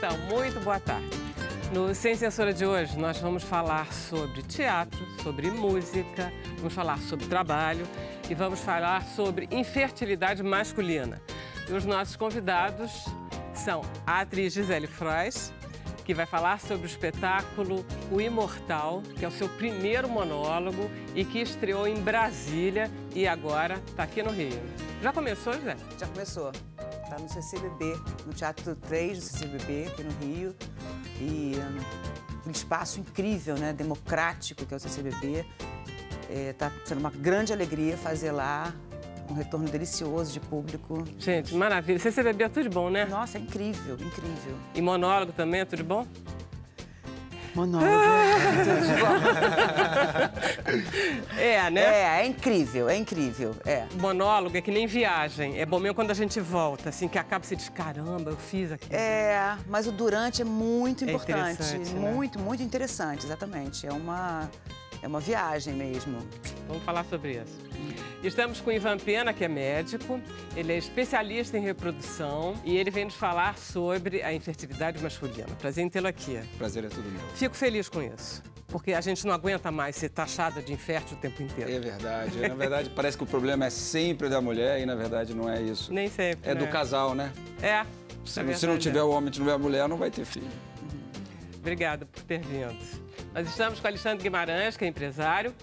Então, muito boa tarde. No Sem Censura de hoje, nós vamos falar sobre teatro, sobre música, vamos falar sobre trabalho e vamos falar sobre infertilidade masculina. E os nossos convidados são a atriz Gisele Frois, que vai falar sobre o espetáculo O Imortal, que é o seu primeiro monólogo e que estreou em Brasília e agora está aqui no Rio. Já começou, Gisele? Já começou. Está no CCBB, no Teatro 3 do CCBB, aqui no Rio. E um espaço incrível, né? Democrático, que é o CCBB. Está sendo uma grande alegria fazer lá, um retorno delicioso de público. Gente, maravilha. CCBB é tudo de bom, né? Nossa, é incrível, incrível. E monólogo também é tudo de bom? Monólogo é tudo de bom. É, né? É incrível, é incrível, é. Monólogo é que nem viagem. É bom mesmo quando a gente volta, assim, que acaba se diz, caramba, eu fiz aquilo. É, mas o durante é muito importante. Interessante, né? Muito, muito interessante, exatamente. É uma viagem mesmo. Vamos falar sobre isso. Estamos com o Ivan Pena, que é médico, ele é especialista em reprodução e ele vem nos falar sobre a infertilidade masculina. Prazer em tê-lo aqui. Prazer é tudo meu. Fico feliz com isso, porque a gente não aguenta mais ser taxada de infértil o tempo inteiro. É verdade. Na verdade, parece que o problema é sempre da mulher e, na verdade, não é isso. Nem sempre, É né? do casal, né? É. Se não tiver o homem e não tiver a mulher, não vai ter filho. Obrigada por ter vindo. Nós estamos com o Alexandre Guimarães, que é empresário,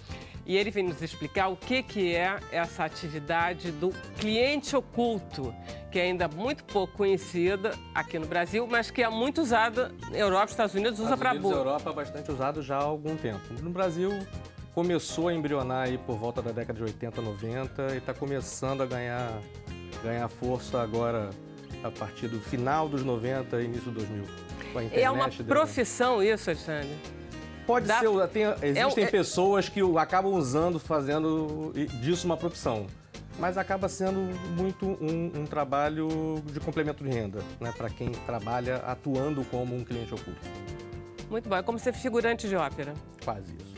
e ele vem nos explicar o que é essa atividade do cliente oculto, que é ainda muito pouco conhecida aqui no Brasil, mas que é muito usada na Europa, Estados Unidos, usa para burro. Na Europa é bastante usado já há algum tempo. No Brasil começou a embrionar aí por volta da década de 80, 90 e está começando a ganhar força agora a partir do final dos 90 e início dos 2000. Com a internet, é uma profissão isso, Alexandre? Pode ser, existem pessoas que acabam usando, fazendo disso uma profissão, mas acaba sendo muito um trabalho de complemento de renda, né, para quem trabalha atuando como um cliente oculto. Muito bom, é como ser figurante de ópera. Quase isso.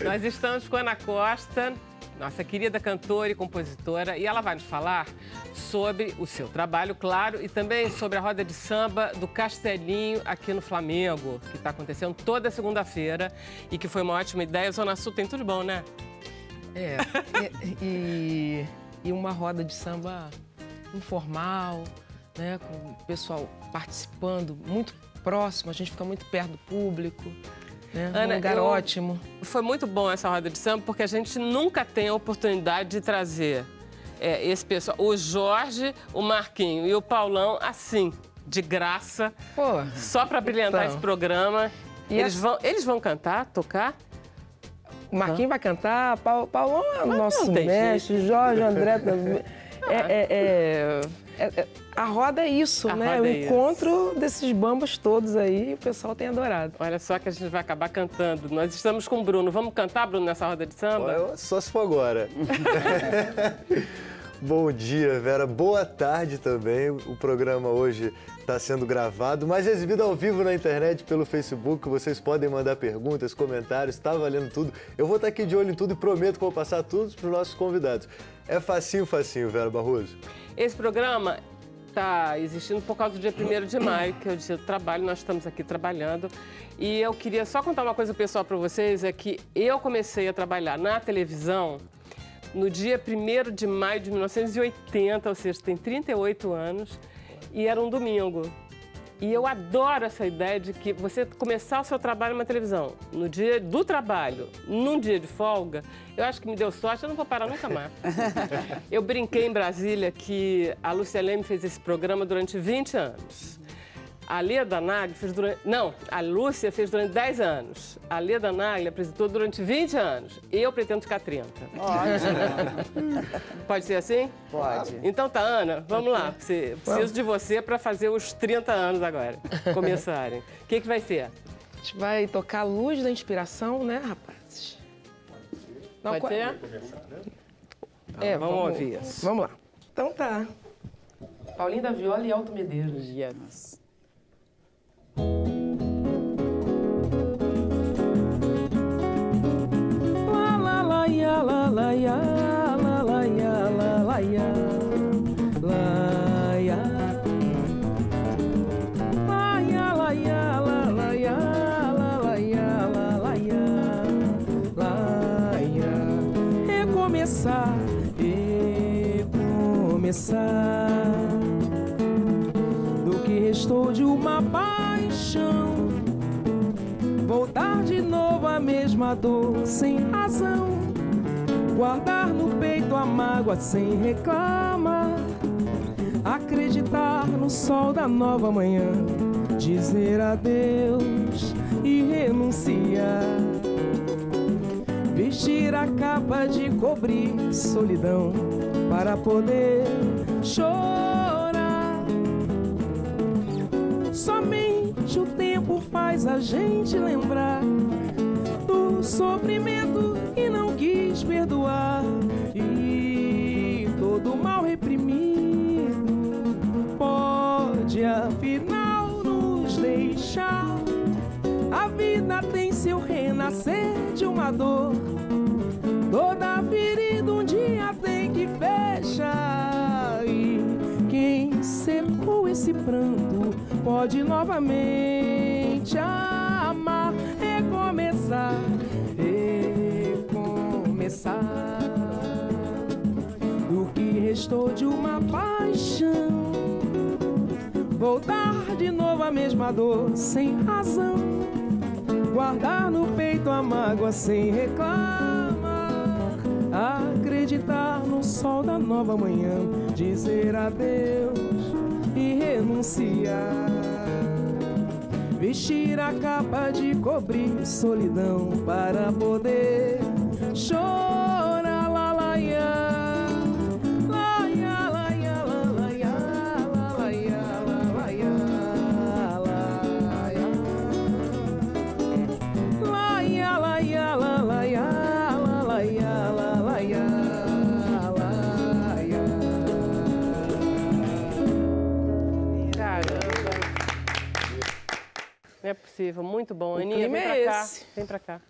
Nós estamos com a Ana Costa, nossa querida cantora e compositora, e ela vai nos falar sobre o seu trabalho, claro, e também sobre a roda de samba do Castelinho aqui no Flamengo, que está acontecendo toda segunda-feira e que foi uma ótima ideia. Zona Sul tem tudo bom, né? E uma roda de samba informal, né, com o pessoal participando muito próximo, a gente fica muito perto do público. Ana, um lugar ótimo. Foi muito bom essa roda de samba, porque a gente nunca tem a oportunidade de trazer esse pessoal, o Jorge, o Marquinho e o Paulão, assim, de graça, só para brilhantar esse programa. E eles vão cantar, tocar? O Marquinho vai cantar, Paulão é o nosso mestre, Jorge, André também. A roda é isso, né? O encontro desses bambas todos aí, o pessoal tem adorado. Olha só que a gente vai acabar cantando. Nós estamos com o Bruno. Vamos cantar, Bruno, nessa roda de samba? Só se for agora. Bom dia, Vera. Boa tarde também. O programa hoje está sendo gravado, mas exibido ao vivo na internet pelo Facebook. Vocês podem mandar perguntas, comentários, está valendo tudo. Eu vou estar aqui de olho em tudo e prometo que vou passar tudo para os nossos convidados. É facinho, Vera Barroso. Esse programa está existindo por causa do dia 1º de maio, que é o dia do trabalho. Nós estamos aqui trabalhando. E eu queria só contar uma coisa pessoal para vocês, é que eu comecei a trabalhar na televisão no dia 1º de maio de 1980, ou seja, tem 38 anos, e era um domingo. E eu adoro essa ideia de que você começar o seu trabalho na televisão no dia do trabalho, num dia de folga, eu acho que me deu sorte, eu não vou parar nunca mais. Eu brinquei em Brasília que a Lúcia Leme fez esse programa durante 20 anos. A Leda Nagli fez durante... Não, a Lúcia fez durante 10 anos. A Leda Nagli apresentou durante 20 anos. Eu pretendo ficar 30. Ótimo. Pode ser assim? Pode. Então tá, Ana, vamos lá. Preciso de você para fazer os 30 anos agora começarem. O que vai ser? A gente vai tocar Luz da Inspiração, né, rapazes? Pode ser? Vamos ouvir isso. Vamos lá. Então tá. Paulinho da Viola e Alto Medeiros. Yes. La la la ya la la ya la la ya la la ya la ya recomeçar, do que restou de uma paixão, voltar de novo à mesma dor sem razão, guardar no peito a mágoa sem reclamar, acreditar no sol da nova manhã, dizer adeus e renunciar, vestir a capa de cobrir solidão para poder chorar. Somente o tempo faz a gente lembrar do sofrimento que não quis perdoar, e todo mal reprimido pode afinal nos deixar. A vida tem seu renascer de uma dor, toda ferida um dia tem que fechar, e quem secou esse pranto pode novamente amar, recomeçar, do que restou de uma paixão, voltar de novo à mesma dor sem razão, guardar no peito a mágoa sem reclamar, acreditar no sol da nova manhã, dizer adeus e renunciar, vestir a capa de cobrir solidão para poder chorar, lá, lá, ia, lá, ia, lá, ia, lá, lá, ia, lá, lá, ia, lá, lá, ia, lá, ia, lá, ia, lá, lá, ia, lá, lá, ia, lá, lá, ia, lá, ia. Caramba. Não é possível, muito bom. O Aninha, clima vem pra é cá. esse. Vem pra cá.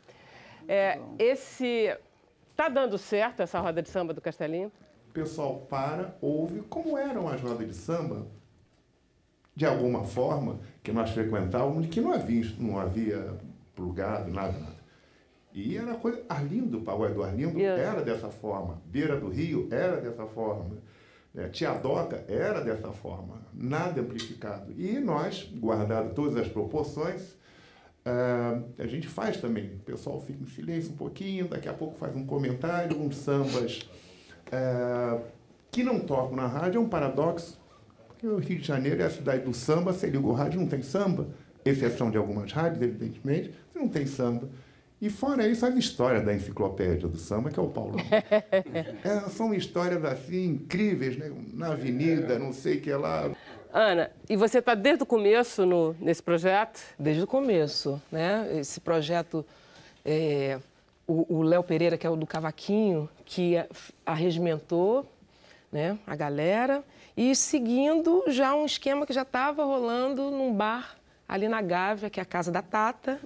Tá dando certo essa roda de samba do Castelinho? O pessoal ouve como eram as rodas de samba, de alguma forma, que nós frequentávamos, que não havia plugado, nada. E era coisa. Arlindo, o pagode do Arlindo, era dessa forma. Beira do Rio era dessa forma. Tia Doca era dessa forma. Nada amplificado. E nós, guardado todas as proporções, a gente faz também. O pessoal fica em silêncio um pouquinho, daqui a pouco faz um comentário, uns sambas que não tocam na rádio. É um paradoxo. Porque o Rio de Janeiro é a cidade do samba. Você liga o rádio, não tem samba. Exceção de algumas rádios, evidentemente. Você não tem samba. E fora isso, as histórias da enciclopédia do samba, que é o Paulão. São histórias assim incríveis, né? Na avenida, não sei o que lá. Ana, e você está desde o começo nesse projeto? Desde o começo, né? Esse projeto, o Léo Pereira, que é o do cavaquinho, que arregimentou, né, a galera, e seguindo já um esquema que já estava rolando num bar ali na Gávea, que é a casa da Tata,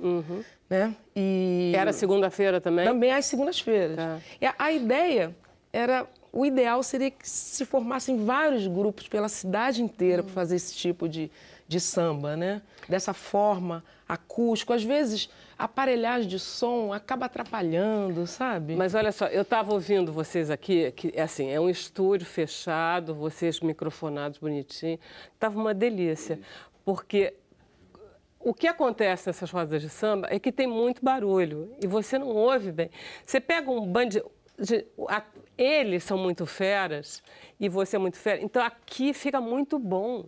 né? E era segunda-feira também? Também às segundas-feiras. Tá. E a ideia era... O ideal seria que se formassem vários grupos pela cidade inteira para fazer esse tipo de samba, né? Dessa forma, acústico. Às vezes, a aparelhagem de som acaba atrapalhando, sabe? Mas olha só, eu estava ouvindo vocês aqui, que assim, é um estúdio fechado, vocês microfonados bonitinho. Estava uma delícia, porque o que acontece nessas rodas de samba é que tem muito barulho e você não ouve bem. Você pega um bando eles são muito feras e você é muito fera, então aqui fica muito bom,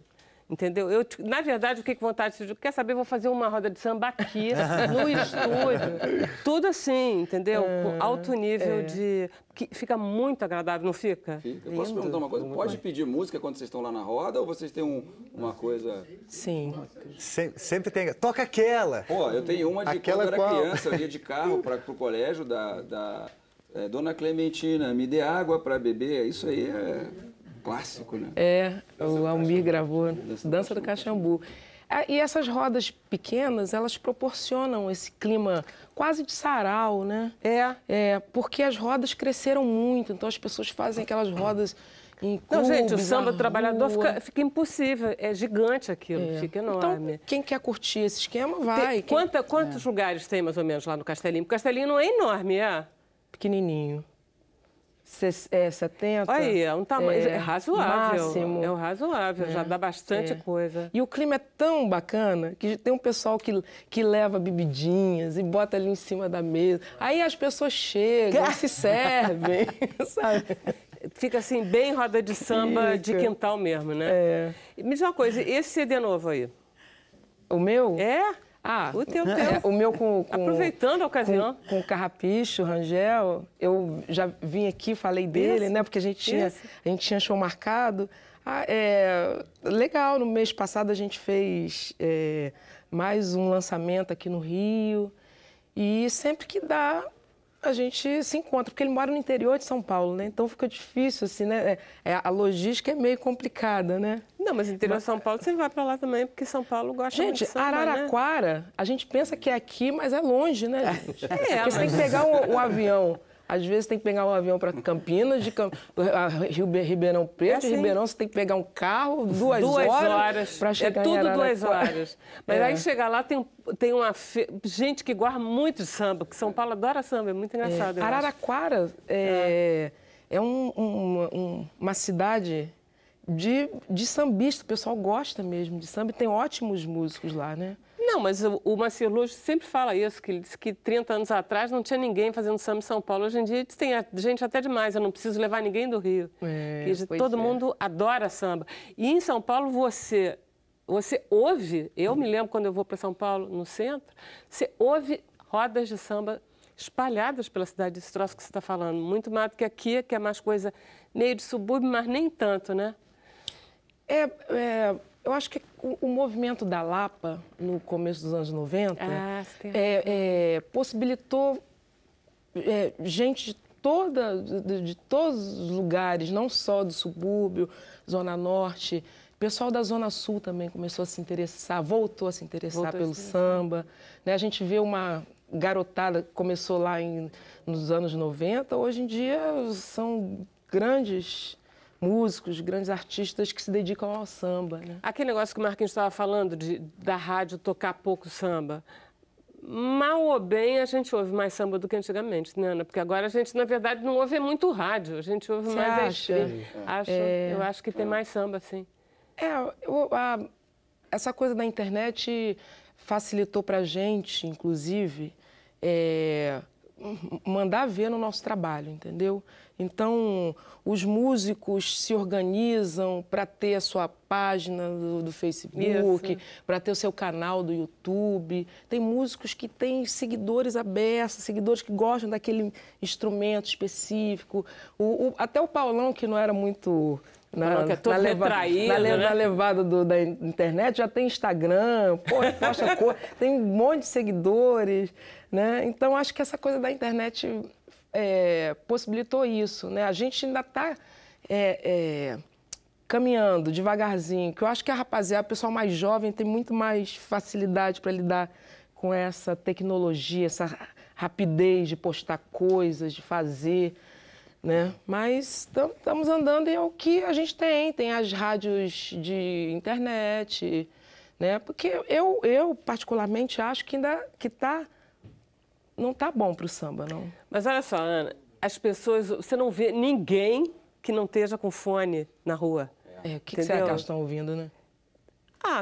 entendeu? Na verdade, eu fiquei com vontade de dizer, quer saber, vou fazer uma roda de samba aqui, no estúdio. Tudo assim, entendeu? Com alto nível de... que fica muito agradável, não fica? Fica. Eu posso perguntar uma coisa? Pode pedir música quando vocês estão lá na roda ou vocês têm uma coisa... Sim. Sempre tem. Toca aquela! Pô, eu tenho uma de Aquela quando eu era qual? criança, eu ia de carro pro colégio Dona Clementina, me dê água para beber. Isso aí é clássico, né? O Almir gravou Dança do Caxambu. E essas rodas pequenas, elas proporcionam esse clima quase de sarau, né? Porque as rodas cresceram muito, então as pessoas fazem aquelas rodas em clubes. Não, gente, o samba na do trabalhador rua. fica impossível, é gigante aquilo, fica enorme. Então, quem quer curtir esse esquema, vai. Quantos lugares tem, mais ou menos, lá no Castelinho? O Castelinho não é enorme, é? Pequenininho. 70. Olha aí, é um tamanho razoável. Máximo. É um razoável, já dá bastante coisa. E o clima é tão bacana que tem um pessoal que leva bebidinhas e bota ali em cima da mesa. Aí as pessoas chegam, se servem, sabe? Fica assim, bem roda de samba de quintal mesmo, né? Me diz uma coisa, esse CD novo aí? O meu? O teu. O meu aproveitando a ocasião. Com o Carrapicho, Rangel, eu já vim aqui, falei dele, né? Porque a gente tinha show marcado. Legal, no mês passado a gente fez mais um lançamento aqui no Rio. E sempre que dá, a gente se encontra, porque ele mora no interior de São Paulo, né? Então fica difícil, assim, né? A logística é meio complicada, né? Não, mas no interior de São Paulo você vai para lá também, porque São Paulo gosta muito de samba, Araraquara, né? A gente pensa que é aqui, mas é longe, né, gente? Porque mas... você tem que pegar um avião. Às vezes tem que pegar um avião para Campinas, Ribeirão Preto, de Ribeirão você tem que pegar um carro, duas horas para chegar em Araraquara. É tudo 2 horas. Mas aí chegar lá tem uma gente que gosta muito de samba, porque São Paulo adora samba, é muito engraçado. Araraquara é uma cidade de sambista, o pessoal gosta mesmo de samba e tem ótimos músicos lá, né? Não, mas o Macir Luz sempre fala isso, que ele disse que 30 anos atrás não tinha ninguém fazendo samba em São Paulo. Hoje em dia tem gente até demais, eu não preciso levar ninguém do Rio. Todo mundo adora samba. E em São Paulo você ouve, eu me lembro quando eu vou para São Paulo, no centro, você ouve rodas de samba espalhadas pela cidade, esse troço que você está falando. Muito mais do que aqui, que é mais coisa meio de subúrbio, mas nem tanto, né? Eu acho que o movimento da Lapa, no começo dos anos 90, possibilitou gente de todos os lugares, não só do subúrbio, Zona Norte. O pessoal da Zona Sul também começou a se interessar, voltou a se interessar pelo samba. Né? A gente vê uma garotada que começou lá nos anos 90, hoje em dia são grandes músicos, grandes artistas que se dedicam ao samba, né? Aquele negócio que o Marquinhos estava falando, da rádio tocar pouco samba, mal ou bem a gente ouve mais samba do que antigamente, né, Ana? Porque agora a gente, na verdade, não ouve muito rádio, a gente ouve mais eu acho que tem mais samba, sim. Essa coisa da internet facilitou para a gente, inclusive, mandar ver no nosso trabalho, entendeu? Então, os músicos se organizam para ter a sua página do Facebook, para ter o seu canal do YouTube. Tem músicos que têm seguidores abertos, seguidores que gostam daquele instrumento específico. Até o Paulão, que não era muito... Na levada da internet, já tem Instagram, posta coisa, tem um monte de seguidores, né? Então, acho que essa coisa da internet possibilitou isso, né? A gente ainda está caminhando devagarzinho, que eu acho que o pessoal mais jovem tem muito mais facilidade para lidar com essa tecnologia, essa rapidez de postar coisas, de fazer... Né? Mas estamos andando e é o que a gente tem as rádios de internet, né? Porque eu particularmente acho que ainda não está bom para o samba, não. Mas olha só, Ana, as pessoas, você não vê ninguém que não esteja com fone na rua. O que será que elas estão ouvindo, né?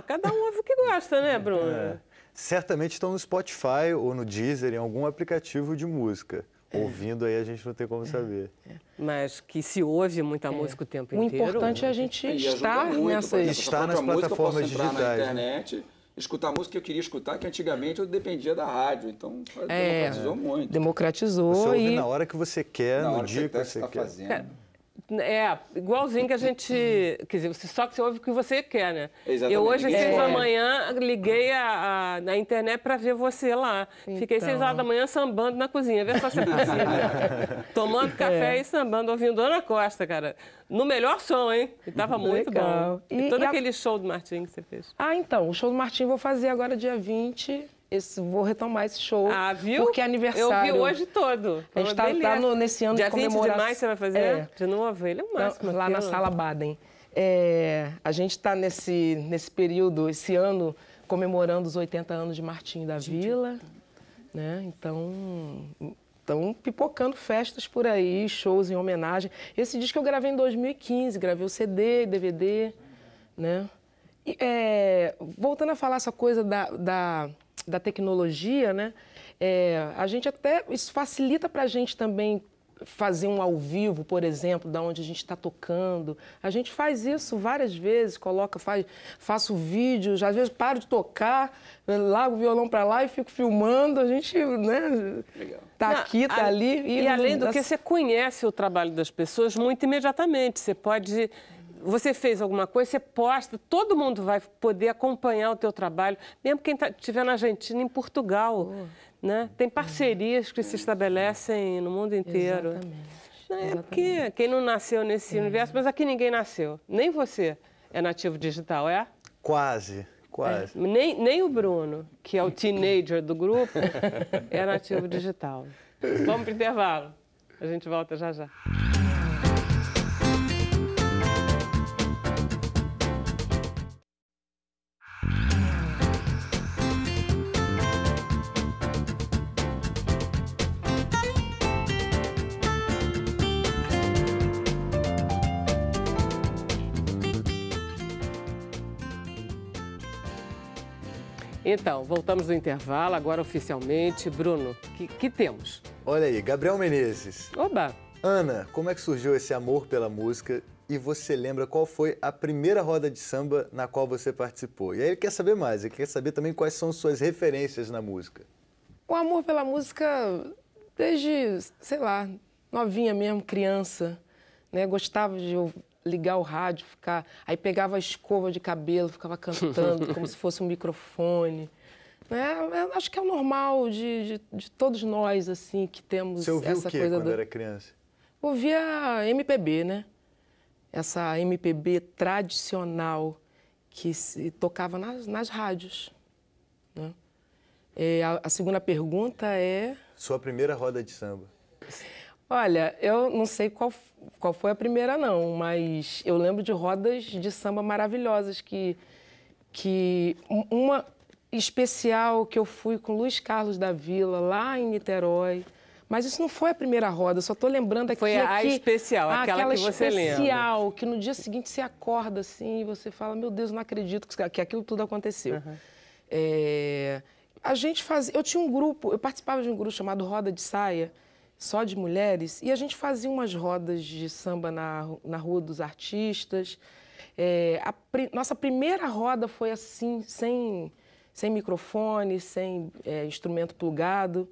Cada um ouve o que gosta, né, Bruno? Certamente estão no Spotify ou no Deezer, em algum aplicativo de música. Ouvindo aí a gente não tem como saber. Mas que se ouve muita música o tempo inteiro. O importante é a gente estar nas plataformas digitais. Na internet, escutar música que eu queria escutar, que antigamente eu dependia da rádio. Então, democratizou muito. Democratizou. Você ouve na hora que você quer, no dia que você quer. Fazendo. Igualzinho que a gente... Quer dizer, só que você ouve o que você quer, né? Exatamente. Eu hoje, às 6 da manhã, liguei na internet para ver você lá. Fiquei 6 horas da manhã sambando na cozinha, vê só se é possível. Tomando café e sambando, ouvindo Ana Costa, cara. No melhor som, hein? E tava muito bom. E todo aquele show do Martim que você fez. Então, o show do Martim vou fazer agora dia 20... vou retomar esse show. Viu? Porque é aniversário. Eu vi hoje todo. A gente está nesse ano de comemoração. Dia 20 de maio você vai fazer? De novo, ele é o máximo. Lá na Sala Baden. A gente está nesse período, esse ano, comemorando os 80 anos de Martim da Vila. Né? Então, estão pipocando festas por aí, shows em homenagem. Esse disco eu gravei em 2015, gravei o CD, DVD, né? E, voltando a falar essa coisa da tecnologia, né? A gente até, isso facilita para a gente também fazer um ao vivo, por exemplo, da onde a gente está tocando. A gente faz isso várias vezes, faço vídeos, às vezes paro de tocar, largo o violão para lá e fico filmando. A gente, né, tá aqui, tá ali. E além do que, você conhece o trabalho das pessoas muito imediatamente. Você fez alguma coisa, você posta, todo mundo vai poder acompanhar o teu trabalho, mesmo quem estiver na Argentina, em Portugal. Né? Tem parcerias que se estabelecem no mundo inteiro. Exatamente. Porque quem não nasceu nesse universo, mas aqui ninguém nasceu. Nem você é nativo digital, é? Quase. Nem o Bruno, que é o teenager do grupo, é nativo digital. Vamos para o intervalo. A gente volta já já. Então, voltamos do intervalo, agora oficialmente. Bruno, que temos? Olha aí, Gabriel Menezes. Oba! Ana, como é que surgiu esse amor pela música e você lembra qual foi a primeira roda de samba na qual você participou? E aí ele quer saber mais, ele quer saber também quais são suas referências na música. O amor pela música desde, sei lá, novinha mesmo, criança, né? Gostava de ligar o rádio, aí pegava a escova de cabelo, ficava cantando como se fosse um microfone. Eu acho que é o normal de todos nós, assim, que temos essa coisa. Você ouvia o quê quando era criança? Ouvia MPB, né? Essa MPB tradicional que se tocava nas rádios, né? A segunda pergunta é... Sua primeira roda de samba. Olha, eu não sei qual foi a primeira, não, mas eu lembro de rodas de samba maravilhosas, uma especial que eu fui com Luiz Carlos da Vila, lá em Niterói. Mas isso não foi a primeira roda, eu só estou lembrando aqui... Foi a especial, aquela que você lembra. Aquela especial, que no dia seguinte você acorda assim e você fala, meu Deus, não acredito que aquilo tudo aconteceu. Uhum. A gente fazia... Eu tinha um grupo, eu participava de um grupo chamado Roda de Saia, só de mulheres, e a gente fazia umas rodas de samba na Rua dos Artistas. Nossa primeira roda foi assim, sem microfone, sem instrumento plugado.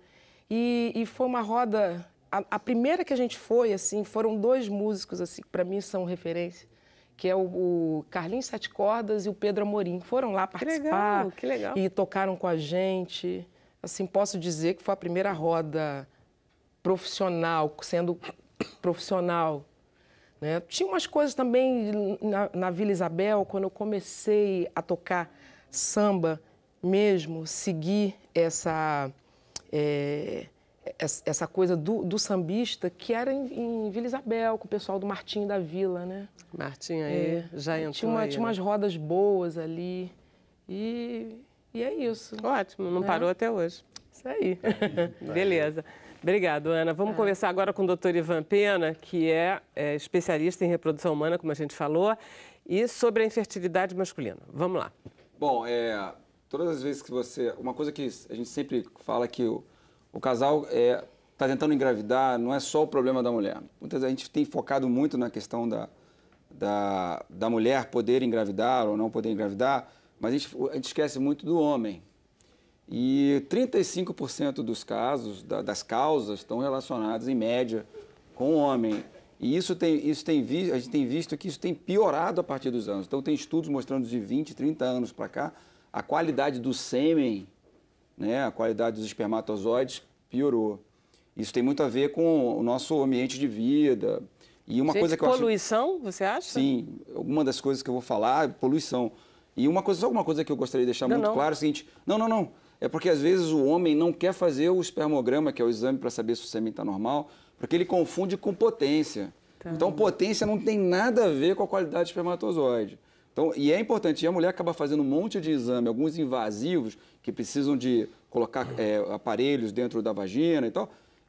E foi uma roda... A primeira que a gente foi, assim, foram dois músicos, assim, que para mim são referência, que é o Carlinhos Sete Cordas e o Pedro Amorim. Foram lá participar. Que legal. E tocaram com a gente. Assim, posso dizer que foi a primeira roda profissional, sendo profissional, né? Tinha umas coisas também na Vila Isabel, quando eu comecei a tocar samba mesmo, seguir essa coisa do sambista, que era em Vila Isabel, com o pessoal do Martinho da Vila, né? Martinho aí já entrou tinha umas rodas boas ali e é isso. Ótimo, não parou até hoje. Isso aí. Beleza. Obrigado, Ana. Vamos conversar agora com o Dr. Ivan Pena, que é especialista em reprodução humana, como a gente falou, e sobre a infertilidade masculina. Vamos lá. Bom, todas as vezes que você... Uma coisa que a gente sempre fala é que o casal está tentando engravidar, não é só o problema da mulher. Muitas vezes a gente tem focado muito na questão da mulher poder engravidar ou não poder engravidar, mas a gente esquece muito do homem. E 35% dos casos, das causas, estão relacionadas, em média, com o homem. E a gente tem visto que isso tem piorado a partir dos anos. Então, tem estudos mostrando de 20, 30 anos para cá, a qualidade do sêmen, né, a qualidade dos espermatozoides piorou. Isso tem muito a ver com o nosso ambiente de vida. E uma coisa que eu poluição, você acha? Sim, uma das coisas que eu vou falar é poluição. E só uma coisa que eu gostaria de deixar muito claro é o seguinte... Não. É porque, às vezes, o homem não quer fazer o espermograma, que é o exame para saber se o sêmen está normal, porque ele confunde com potência. Tá. Então, potência não tem nada a ver com a qualidade do espermatozoide. Então, e é importante, e a mulher acaba fazendo um monte de exame, alguns invasivos, que precisam de colocar aparelhos dentro da vagina e tal,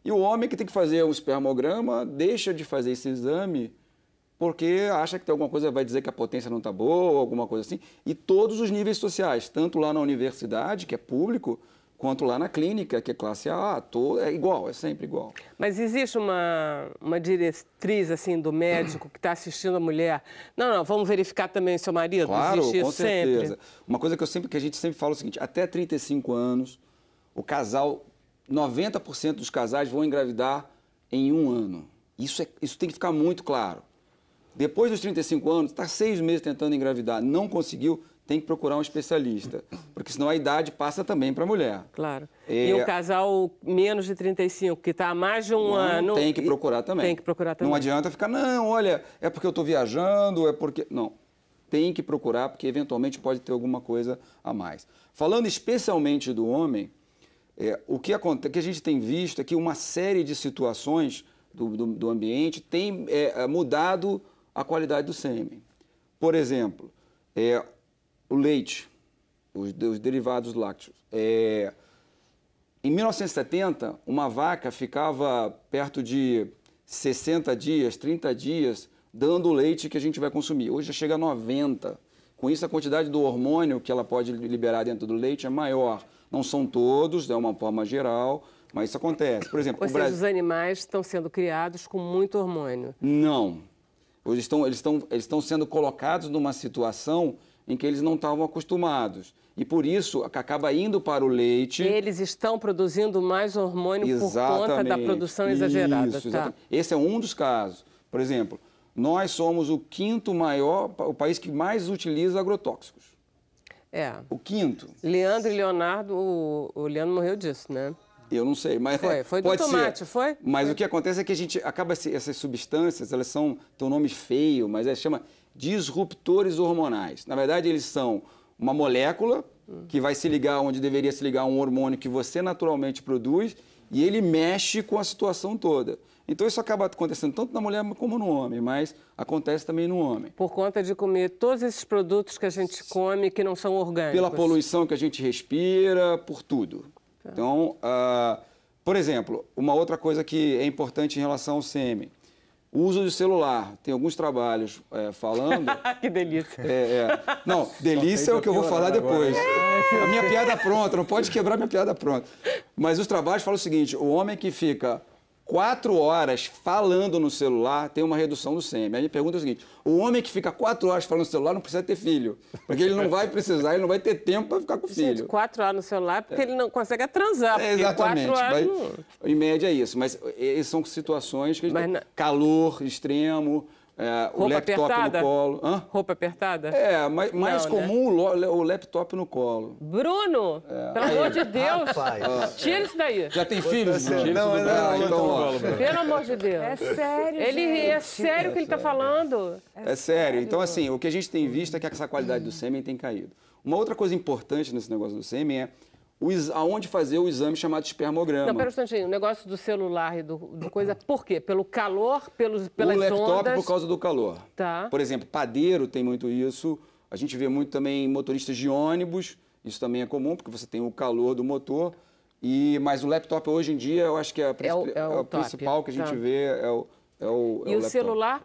E o homem que tem que fazer um espermograma deixa de fazer esse exame porque acha que tem alguma coisa, vai dizer que a potência não está boa, alguma coisa assim. E todos os níveis sociais, tanto lá na universidade, que é público, quanto lá na clínica, que é classe A, é igual, é sempre igual. Mas existe uma diretriz, assim, do médico que está assistindo a mulher? Não, vamos verificar também o seu marido? Claro, existe com isso certeza. sempre? Uma coisa que a gente sempre fala é o seguinte, até 35 anos, o casal, 90% dos casais vão engravidar em 1 ano. Isso tem que ficar muito claro. Depois dos 35 anos, está 6 meses tentando engravidar, não conseguiu, tem que procurar um especialista, porque senão a idade passa também para a mulher. Claro. E um casal menos de 35, que está há mais de um ano... Tem que procurar também. Tem que procurar também. Não adianta ficar, não, olha, é porque eu estou viajando, é porque... Não, tem que procurar, porque eventualmente pode ter alguma coisa a mais. Falando especialmente do homem, o que a gente tem visto é que uma série de situações do ambiente tem mudado a qualidade do sêmen. Por exemplo, o leite, os derivados lácteos. Em 1970, uma vaca ficava perto de 60 dias, 30 dias, dando o leite que a gente vai consumir. Hoje já chega a 90. Com isso, a quantidade do hormônio que ela pode liberar dentro do leite é maior. Não são todos, é uma forma geral, mas isso acontece. Por exemplo, Ou seja, os animais estão sendo criados com muito hormônio. Não. Eles estão sendo colocados numa situação em que eles não estavam acostumados. E por isso acaba indo para o leite. Eles estão produzindo mais hormônio por conta da produção exagerada. Isso, exatamente. Esse é um dos casos. Por exemplo, nós somos o 5º maior, o país que mais utiliza agrotóxicos. O 5º. Leandro e Leonardo, o Leandro morreu disso, né? Eu não sei, mas foi do pode tomate, ser. foi? Mas o que acontece é que a gente acaba essas substâncias, elas têm um nome feio, mas chama disruptores hormonais. Na verdade, eles são uma molécula que vai se ligar onde deveria se ligar um hormônio que você naturalmente produz e ele mexe com a situação toda. Então isso acaba acontecendo tanto na mulher como no homem, mas acontece também no homem. Por conta de comer todos esses produtos que a gente come que não são orgânicos. Pela poluição que a gente respira, por tudo. Então, por exemplo, uma outra coisa que é importante em relação ao sêmen, o uso do celular. Tem alguns trabalhos falando... Que delícia. Não, delícia é o que eu vou falar depois. A minha piada pronta, não pode quebrar minha piada pronta. Mas os trabalhos falam o seguinte, o homem que fica 4 horas falando no celular tem uma redução do sêmen. Aí a minha pergunta é o seguinte, o homem que fica 4 horas falando no celular não precisa ter filho, porque ele não vai precisar, ele não vai ter tempo para ficar com o filho. Gente, 4 horas no celular porque ele não consegue transar. Exatamente. 4 horas Em média é isso, mas são situações que calor extremo, o laptop apertada? no colo. Roupa apertada? Mais comum o laptop no colo. Bruno, pelo amor de Deus, Rapaz. tira isso daí. Já tem filhos? Não. Pelo amor de Deus. É sério, É sério o que ele está falando. É sério. Então, assim, o que a gente tem visto é que essa qualidade do sêmen tem caído. Uma outra coisa importante nesse negócio do sêmen é aonde fazer o exame chamado espermograma. Não, pera um instantinho. O negócio do celular e do coisa, por quê? Pelo calor, pelas ondas? O laptop por causa do calor. Tá. Por exemplo, padeiro tem muito isso. A gente vê muito também motoristas de ônibus. Isso também é comum, porque você tem o calor do motor. Mas o laptop hoje em dia, eu acho que é o principal que a gente vê. E o laptop. celular?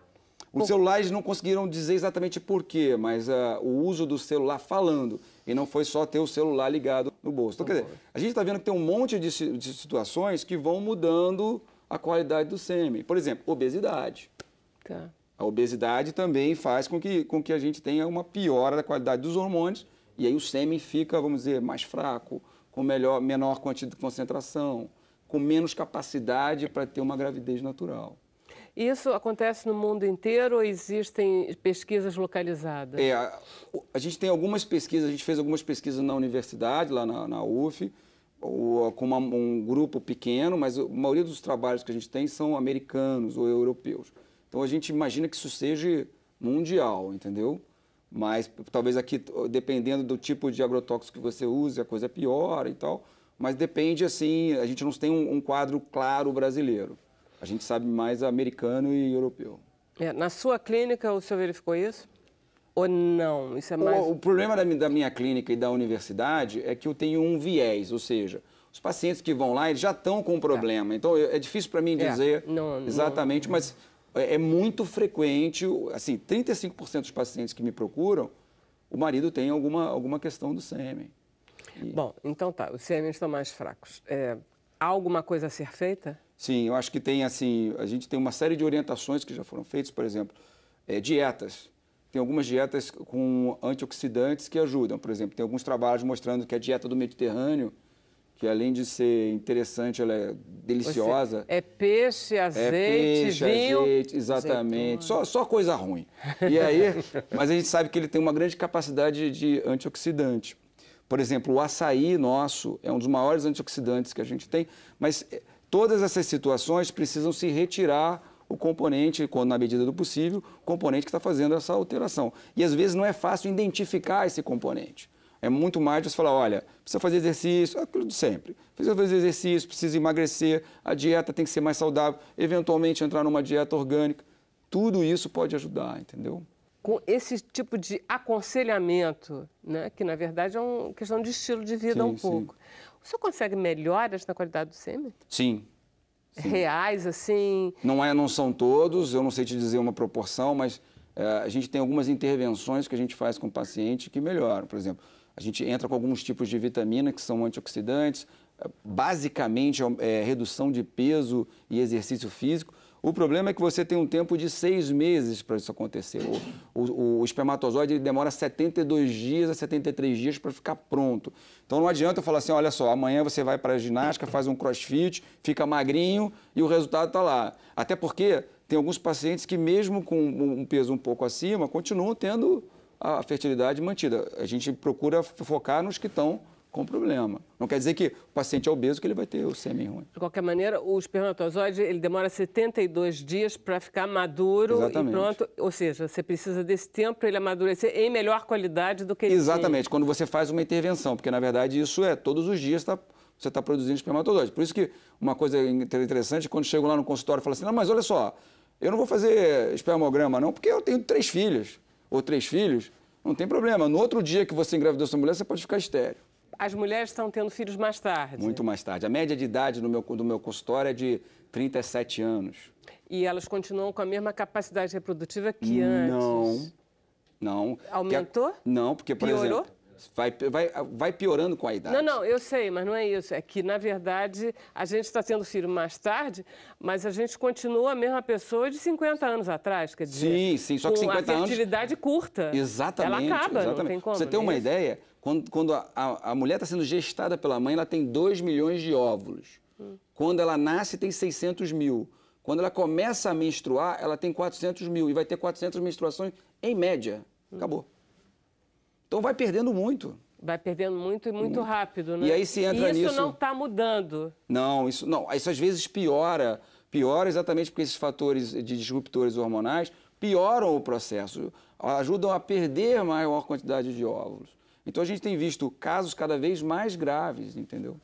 O celular eles não conseguiram dizer exatamente por quê, mas o uso do celular falando. E não foi só ter o celular ligado no bolso. Então, quer dizer, a gente está vendo que tem um monte de situações que vão mudando a qualidade do sêmen. Por exemplo, obesidade. Tá. A obesidade também faz com que a gente tenha uma piora da qualidade dos hormônios. E aí o sêmen fica, vamos dizer, mais fraco, com menor quantidade de concentração, com menos capacidade para ter uma gravidez natural. Isso acontece no mundo inteiro ou existem pesquisas localizadas? A gente tem algumas pesquisas, a gente fez algumas pesquisas na universidade, lá na UF, com um grupo pequeno, mas a maioria dos trabalhos que a gente tem são americanos ou europeus. Então a gente imagina que isso seja mundial, entendeu? Mas talvez aqui, dependendo do tipo de agrotóxico que você use, a coisa piora e tal, mas depende assim, a gente não tem um quadro claro brasileiro. A gente sabe mais americano e europeu. Na sua clínica, o senhor verificou isso? Ou não? Isso é mais... O problema da minha clínica e da universidade é que eu tenho um viés, ou seja, Os pacientes que vão lá, eles já estão com um problema. Então, é difícil para mim dizer exatamente, mas é muito frequente, assim, 35% dos pacientes que me procuram, o marido tem alguma questão do sêmen. Bom, então tá, os sêmenes estão mais fracos. Há alguma coisa a ser feita? Sim, eu acho que tem, assim, a gente tem uma série de orientações que já foram feitas, por exemplo, dietas. Tem algumas dietas com antioxidantes que ajudam. Por exemplo, tem alguns trabalhos mostrando que a dieta do Mediterrâneo, que além de ser interessante, ela é deliciosa. É peixe, azeite, vinho. Azeite, exatamente. Só coisa ruim. E aí, mas a gente sabe que ele tem uma grande capacidade de antioxidante. Por exemplo, o açaí nosso é um dos maiores antioxidantes que a gente tem, mas todas essas situações precisam se retirar o componente, quando na medida do possível, o componente que está fazendo essa alteração. E às vezes não é fácil identificar esse componente. É muito mais você falar, olha, precisa fazer exercício, aquilo de sempre. Precisa fazer exercício, precisa emagrecer, a dieta tem que ser mais saudável, eventualmente entrar numa dieta orgânica. Tudo isso pode ajudar, entendeu? Com esse tipo de aconselhamento, né, que na verdade é uma questão de estilo de vida pouco. O senhor consegue melhoras na qualidade do sêmen? Sim. Reais, assim? Não são todos, eu não sei te dizer uma proporção, mas a gente tem algumas intervenções que a gente faz com o paciente que melhoram. Por exemplo, a gente entra com alguns tipos de vitamina que são antioxidantes, basicamente redução de peso e exercício físico. O problema é que você tem um tempo de 6 meses para isso acontecer. O espermatozoide demora 72 dias a 73 dias para ficar pronto. Então não adianta eu falar assim, olha só, amanhã você vai para a ginástica, faz um crossfit, fica magrinho e o resultado está lá. Até porque tem alguns pacientes que mesmo com um peso um pouco acima, continuam tendo a fertilidade mantida. A gente procura focar nos que estão com problema. Não quer dizer que o paciente é obeso que ele vai ter o sêmen ruim. De qualquer maneira, o espermatozoide ele demora 72 dias para ficar maduro. Exatamente. E pronto. Ou seja, você precisa desse tempo para ele amadurecer em melhor qualidade do que ele Exatamente, quando você faz uma intervenção, porque na verdade isso todos os dias você está produzindo espermatozoide. Por isso que uma coisa interessante, quando chego lá no consultório e falo assim, não, mas olha só, eu não vou fazer espermograma não, porque eu tenho 3 filhas. Ou 3 filhos, não tem problema. No outro dia que você engravidou sua mulher, você pode ficar estéril. As mulheres estão tendo filhos mais tarde? Muito mais tarde. A média de idade do meu consultório é de 37 anos. E elas continuam com a mesma capacidade reprodutiva que antes? Não. Aumentou? Não, porque, por Piorou? exemplo, vai piorando com a idade. Não, eu sei, mas não é isso. É que, na verdade, a gente está tendo filho mais tarde, mas a gente continua a mesma pessoa de 50 anos atrás, quer dizer... Sim, só que 50 anos... Com a fertilidade curta. Exatamente. Ela acaba, exatamente. não tem como. Você tem uma ideia, quando a mulher está sendo gestada pela mãe, ela tem 2 milhões de óvulos. Quando ela nasce, tem 600 mil. Quando ela começa a menstruar, ela tem 400 mil. E vai ter 400 menstruações em média. Acabou. Então vai perdendo muito. Vai perdendo muito e muito rápido, né? E aí se entra nisso... Isso não está mudando. Não, isso às vezes piora. Piora exatamente porque esses fatores de disruptores hormonais pioram o processo, ajudam a perder maior quantidade de óvulos. Então a gente tem visto casos cada vez mais graves, entendeu?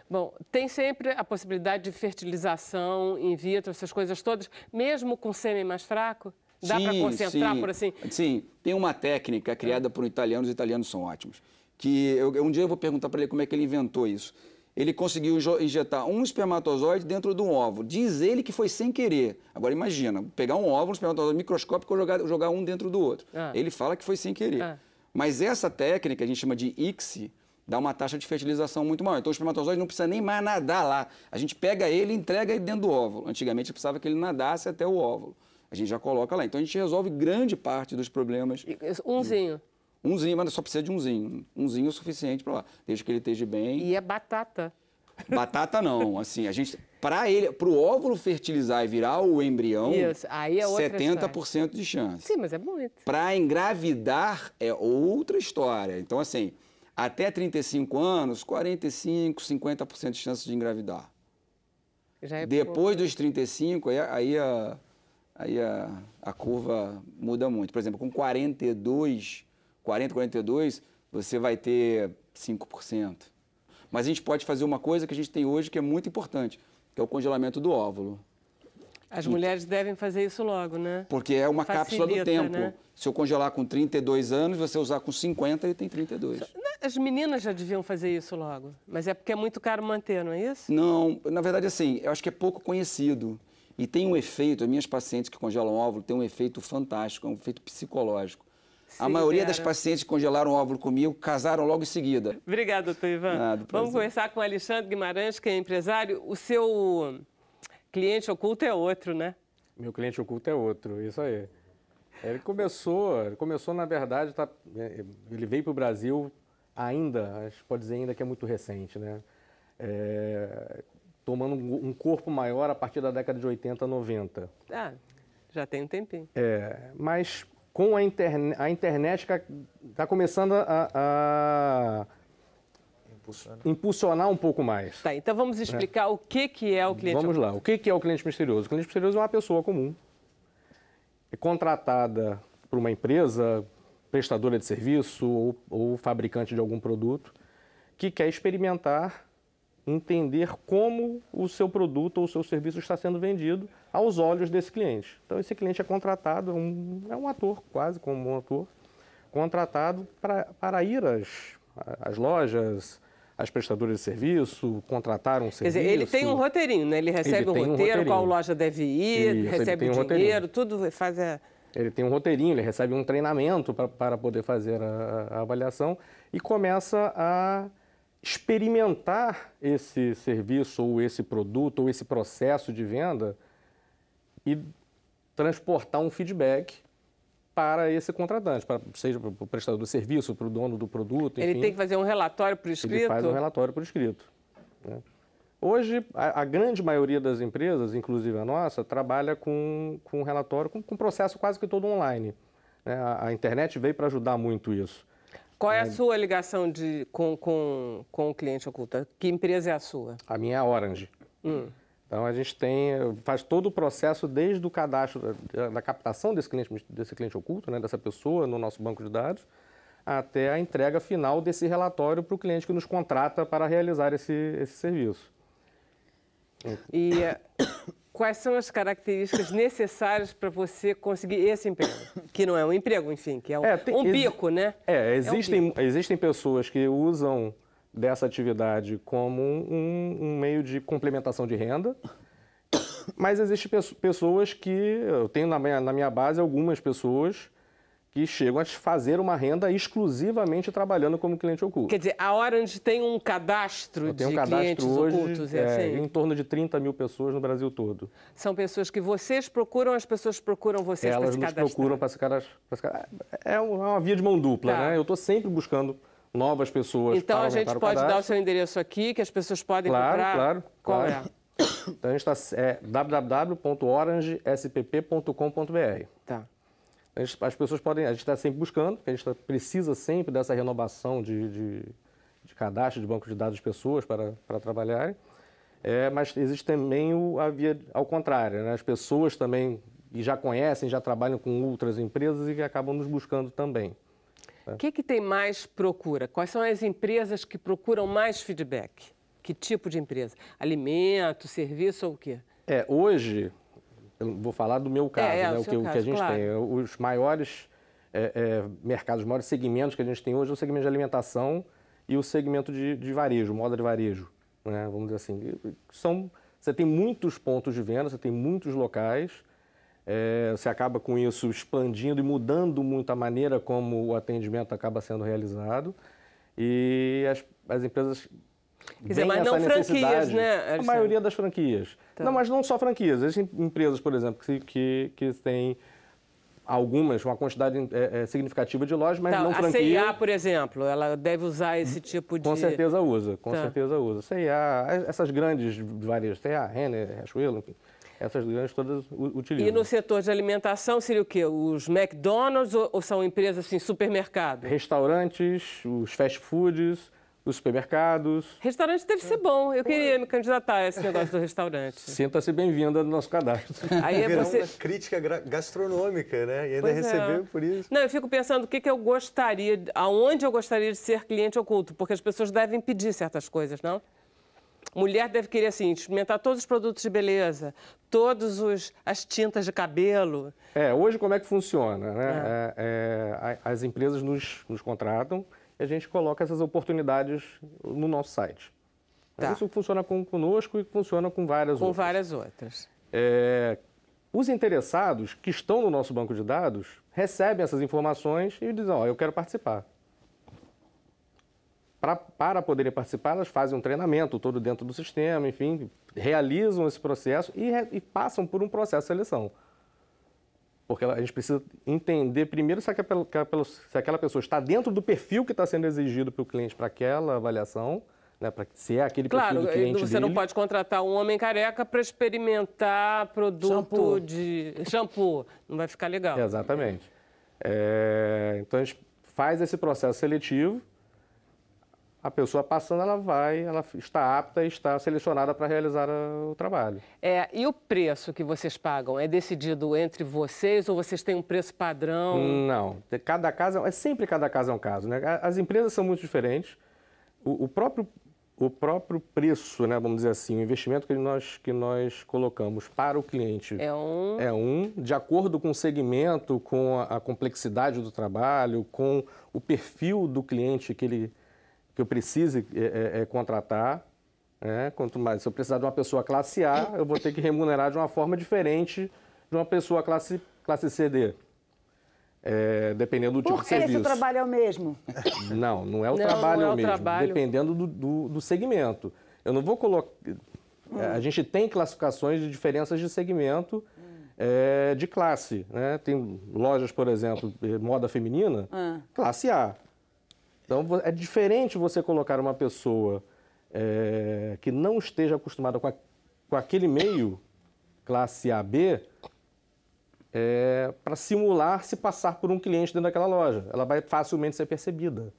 Bom, tem sempre a possibilidade de fertilização in vitro, essas coisas todas, mesmo com sêmen mais fraco? Dá para concentrar, por assim? Sim, tem uma técnica criada por italianos, os italianos são ótimos, que um dia eu vou perguntar para ele como é que ele inventou isso. Ele conseguiu injetar um espermatozoide dentro de um óvulo. Diz ele que foi sem querer. Agora imagina, pegar um óvulo, um espermatozoide microscópico e jogar um dentro do outro. Ele fala que foi sem querer. Mas essa técnica, a gente chama de ICSI, dá uma taxa de fertilização muito maior. Então o espermatozoide não precisa nem mais nadar lá. A gente pega ele e entrega ele dentro do óvulo. Antigamente precisava que ele nadasse até o óvulo. A gente já coloca lá. Então a gente resolve grande parte dos problemas. Umzinho? Umzinho, mas só precisa de umzinho. Umzinho é o suficiente para lá, desde que ele esteja bem. E é batata? Batata não. Assim, a gente, para o óvulo fertilizar e virar o embrião, isso. Aí é outra 70% história. de chance. Sim, mas é bonito. Para engravidar é outra história. Então, assim, até 35 anos, 45%, 50% de chance de engravidar. Já é Depois dos 35, aí a curva muda muito. Por exemplo, com 42, você vai ter 5%. Mas a gente pode fazer uma coisa que a gente tem hoje que é muito importante, que é o congelamento do óvulo. As mulheres devem fazer isso logo, né? Porque é uma cápsula do tempo. Né? Se eu congelar com 32 anos, você usar com 50, ele tem 32. As meninas já deviam fazer isso logo, mas é porque é muito caro manter, não é isso? Não, na verdade, assim, eu acho que é pouco conhecido. E tem um efeito, as minhas pacientes que congelam óvulo têm um efeito fantástico, é um efeito psicológico. A Sim, maioria das Vera. pacientes que congelaram óvulo comigo casaram logo em seguida. Obrigada, doutor Ivan. Nada, Vamos prazer. conversar com o Alexandre Guimarães, que é empresário. O seu cliente oculto é outro, né? Meu cliente oculto é outro, isso aí. Ele começou na verdade, ele veio para o Brasil ainda, a gente pode dizer ainda que é muito recente, né? Tomando um corpo maior a partir da década de 80, 90. Ah, já tem um tempinho. Mas com a internet está começando a impulsionar um pouco mais. Tá, então vamos explicar o que é o cliente Vamos oculto. lá, o que é o cliente misterioso? O cliente misterioso é uma pessoa comum, é contratada por uma empresa, prestadora de serviço ou fabricante de algum produto, que quer experimentar, entender como o seu produto ou o seu serviço está sendo vendido aos olhos desse cliente. Então, esse cliente é contratado, é um ator, quase como um ator, contratado para ir às lojas, às prestadoras de serviço, contratar um Quer serviço. dizer, ele tem um roteirinho, né? Ele recebe Ele tem um um roteiro, qual roteirinho. loja deve ir, Isso, ele recebe tem o um dinheiro, roteirinho. tudo faz... Ele tem um roteirinho, ele recebe um treinamento para poder fazer a avaliação e começa a experimentar esse serviço ou esse produto ou esse processo de venda e transportar um feedback para esse contratante, seja para o prestador de serviço, para o dono do produto, enfim. Ele tem que fazer um relatório por escrito? Ele faz um relatório por escrito, né? Hoje, a grande maioria das empresas, inclusive a nossa, trabalha com um relatório, com um processo quase que todo online, né? A internet veio para ajudar muito isso. Qual é a sua ligação com o cliente oculto? Que empresa é a sua? A minha é a Orange. Então, a gente faz todo o processo desde o cadastro, da captação desse cliente oculto, né, dessa pessoa no nosso banco de dados, até a entrega final desse relatório para o cliente que nos contrata para realizar esse serviço. E quais são as características necessárias para você conseguir esse emprego? Que não é um emprego, enfim, que é um bico, né? Existem pessoas que usam dessa atividade como um meio de complementação de renda, mas existem pessoas que, eu tenho na minha base algumas pessoas que chegam a fazer uma renda exclusivamente trabalhando como cliente oculto. Quer dizer, a Orange tem um cadastro de clientes hoje, ocultos, é assim? em torno de 30 mil pessoas no Brasil todo. São pessoas que vocês procuram, as pessoas procuram vocês para Elas se nos cadastrar? procuram para se cadastrar. É uma via de mão dupla, Tá. né? Eu estou sempre buscando novas pessoas Então para a gente aumentar o pode dar o cadastro. seu endereço aqui, que as pessoas podem Claro, procurar? claro, Qual claro. é? Então a gente está www.orangespp.com.br. Tá. As pessoas podem, a gente está sempre buscando, porque a gente precisa sempre dessa renovação de cadastro, de banco de dados de pessoas para trabalharem. Mas existe também a via ao contrário, né? As pessoas também que já conhecem, já trabalham com outras empresas e que acabam nos buscando também. O que tem mais procura? Quais são as empresas que procuram mais feedback? Que tipo de empresa? Alimento, serviço ou o quê? Hoje, eu vou falar do meu caso, né? o O seu que caso, a gente claro. tem. Os maiores mercados, os maiores segmentos que a gente tem hoje é o segmento de alimentação e o segmento de varejo, moda de varejo, né? Vamos dizer assim. Você tem muitos pontos de venda, você tem muitos locais, você acaba com isso expandindo e mudando muito a maneira como o atendimento acaba sendo realizado. E as empresas... Quer dizer, mas não franquias, né, A Alexandre? maioria das franquias. Tá. Não, mas não só franquias. Existem empresas, por exemplo, que têm uma quantidade significativa de lojas, mas não A franquia. CIA, por exemplo, ela deve usar esse tipo de... Com certeza usa, Tá. certeza usa. CIA, essas grandes varejos, CIA, Renner, Riachuelo, enfim, essas grandes todas utilizam. E no setor de alimentação seria o quê? Os McDonald's ou são empresas assim, supermercado? Restaurantes, os fast foods, os supermercados. Restaurante deve ser bom. Eu queria me candidatar a esse negócio do restaurante. Sinta-se bem-vinda no nosso cadastro. Aí é Virou você... uma crítica gastronômica, né? E ainda Pois recebeu por isso. Não, eu fico pensando o que eu gostaria, aonde eu gostaria de ser cliente oculto, porque as pessoas devem pedir certas coisas, não? Mulher deve querer, assim, experimentar todos os produtos de beleza, as tintas de cabelo. Hoje como é que funciona, né? As empresas nos contratam e a gente coloca essas oportunidades no nosso site. Tá. Isso funciona conosco e funciona com várias outras. Com várias outras. Os interessados que estão no nosso banco de dados recebem essas informações e dizem, eu quero participar. Para poderem participar, elas fazem um treinamento todo dentro do sistema, enfim, realizam esse processo e passam por um processo de seleção. Porque a gente precisa entender primeiro se aquela pessoa está dentro do perfil que está sendo exigido pelo cliente para aquela avaliação, né, se é aquele perfil do cliente você não pode contratar um homem careca para experimentar produto de shampoo. Não vai ficar legal. Exatamente. Então, a gente faz esse processo seletivo, a pessoa passando, ela está apta e está selecionada para realizar o trabalho. E o preço que vocês pagam é decidido entre vocês ou vocês têm um preço padrão? Não, cada caso é sempre cada caso é um caso, né? As empresas são muito diferentes. O próprio preço, né, vamos dizer assim, o investimento que nós colocamos para o cliente de acordo com o segmento, com a complexidade do trabalho, com o perfil do cliente que eu precise contratar. Quanto mais, se eu precisar de uma pessoa classe A, eu vou ter que remunerar de uma forma diferente de uma pessoa classe C, D. Dependendo do tipo de serviço. Porque esse trabalho é o mesmo? Não é o trabalho mesmo. Dependendo do segmento. Eu não vou colocar... A gente tem classificações de diferenças de segmento de classe. Né? Tem lojas, por exemplo, moda feminina, classe A. Então, é diferente você colocar uma pessoa que não esteja acostumada com aquele meio, classe AB, para simular se passar por um cliente dentro daquela loja. Ela vai facilmente ser percebida,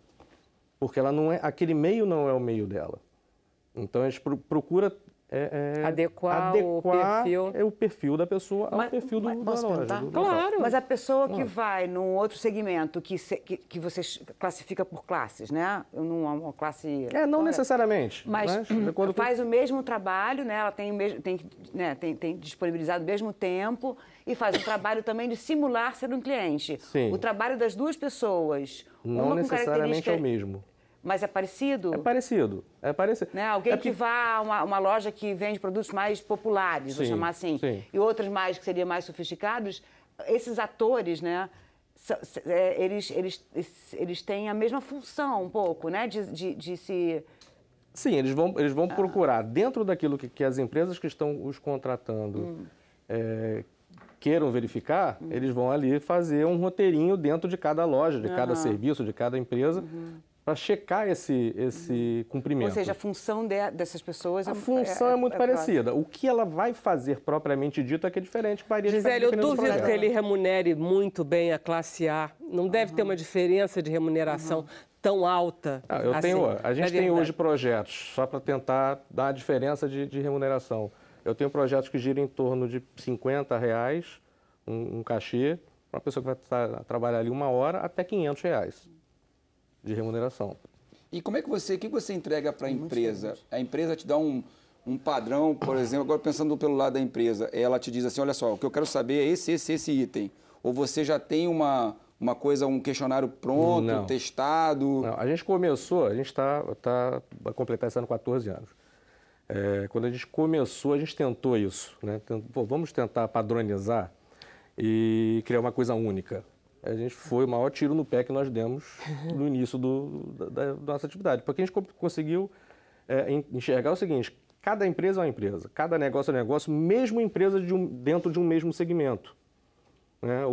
porque aquele meio não é o meio dela. Então, a gente procura adequar o perfil da pessoa ao perfil da loja. Claro. Mas a pessoa que vai num outro segmento que vocês classifica por classes, né? Numa classe... não necessariamente. Mas faz o mesmo trabalho, né? Ela tem disponibilizado o mesmo tempo e faz um trabalho também de simular ser um cliente. Sim. O trabalho das duas pessoas... Não necessariamente é o mesmo. Mas é parecido? É parecido. Né? Alguém que vá a uma loja que vende produtos mais populares, vou chamar assim, e outros que seriam mais sofisticados, esses atores, né, eles têm a mesma função um pouco, né, de se... Sim, eles vão procurar, dentro daquilo que as empresas que estão os contratando queiram verificar, eles vão ali fazer um roteirinho dentro de cada loja, de cada serviço, de cada empresa, para checar esse cumprimento. Ou seja, a função dessas pessoas... A função é muito parecida. O que ela vai fazer propriamente dito é que é diferente. Gisele, eu duvido que ele remunere muito bem a classe A. Não deve ter uma diferença de remuneração tão alta. A gente tem hoje projetos, só para tentar dar a diferença de remuneração. Eu tenho projetos que giram em torno de R$50, um cachê, para uma pessoa que vai trabalhar ali 1 hora, até R$500 de remuneração. E como é que você entrega para a empresa? A empresa te dá um padrão, por exemplo, agora pensando pelo lado da empresa, ela te diz assim, olha só, o que eu quero saber é esse item. Ou você já tem um questionário pronto, testado? Não, a gente começou, a gente está a completar esse ano 14 anos. Quando a gente começou, a gente tentou isso, né? Vamos tentar padronizar e criar uma coisa única. A gente foi o maior tiro no pé que nós demos no início da nossa atividade, porque a gente conseguiu enxergar o seguinte, cada empresa é uma empresa, cada negócio é um negócio, mesmo empresa dentro de um mesmo segmento. Né?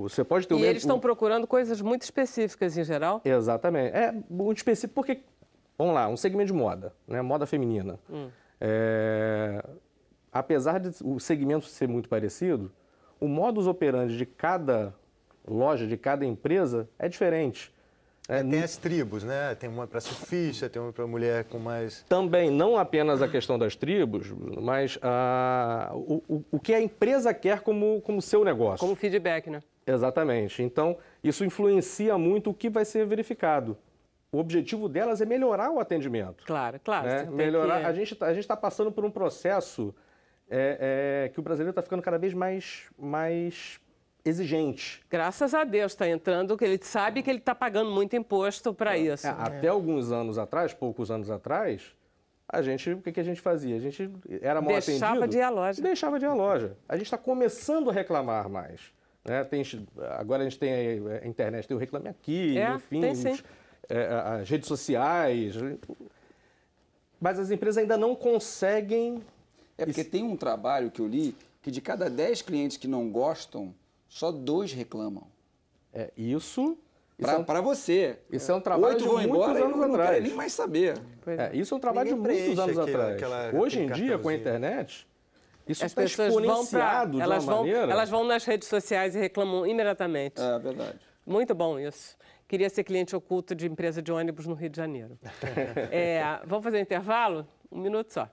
Você pode ter eles estão procurando coisas muito específicas em geral? Exatamente. Muito específico porque, vamos lá, um segmento de moda, né? Moda feminina. Apesar de o segmento ser muito parecido, o modus operandi de cada loja, de cada empresa, é diferente. Tem as tribos, né? Tem uma para surfista, tem uma para mulher com mais... Também, não apenas a questão das tribos, mas o que a empresa quer como seu negócio. Como feedback, né? Exatamente. Então, isso influencia muito o que vai ser verificado. O objetivo delas é melhorar o atendimento. Claro. Né? Melhorar. A gente está passando por um processo que o brasileiro está ficando cada vez mais exigente. Graças a Deus está entrando, que ele sabe que ele está pagando muito imposto para isso. Até alguns anos atrás, poucos anos atrás, o que a gente fazia? A gente era mal atendido. Deixava de ir à loja. Deixava de ir à loja. A gente está começando a reclamar mais. Né? Agora a gente tem a internet, tem o Reclame Aqui, enfim, tem sim. As redes sociais. Mas as empresas ainda não conseguem... Porque tem um trabalho que eu li que de cada 10 clientes que não gostam, só 2 reclamam. Isso Para você. Isso é um trabalho 8 de vão muitos embora, anos eu não atrás. quero nem mais saber. Isso é um trabalho de muitos anos atrás. Hoje em dia, com a internet, isso está exponenciado de uma maneira... Elas vão nas redes sociais e reclamam imediatamente. É verdade. Muito bom isso. Queria ser cliente oculto de empresa de ônibus no Rio de Janeiro. Vamos fazer um intervalo? 1 minuto só.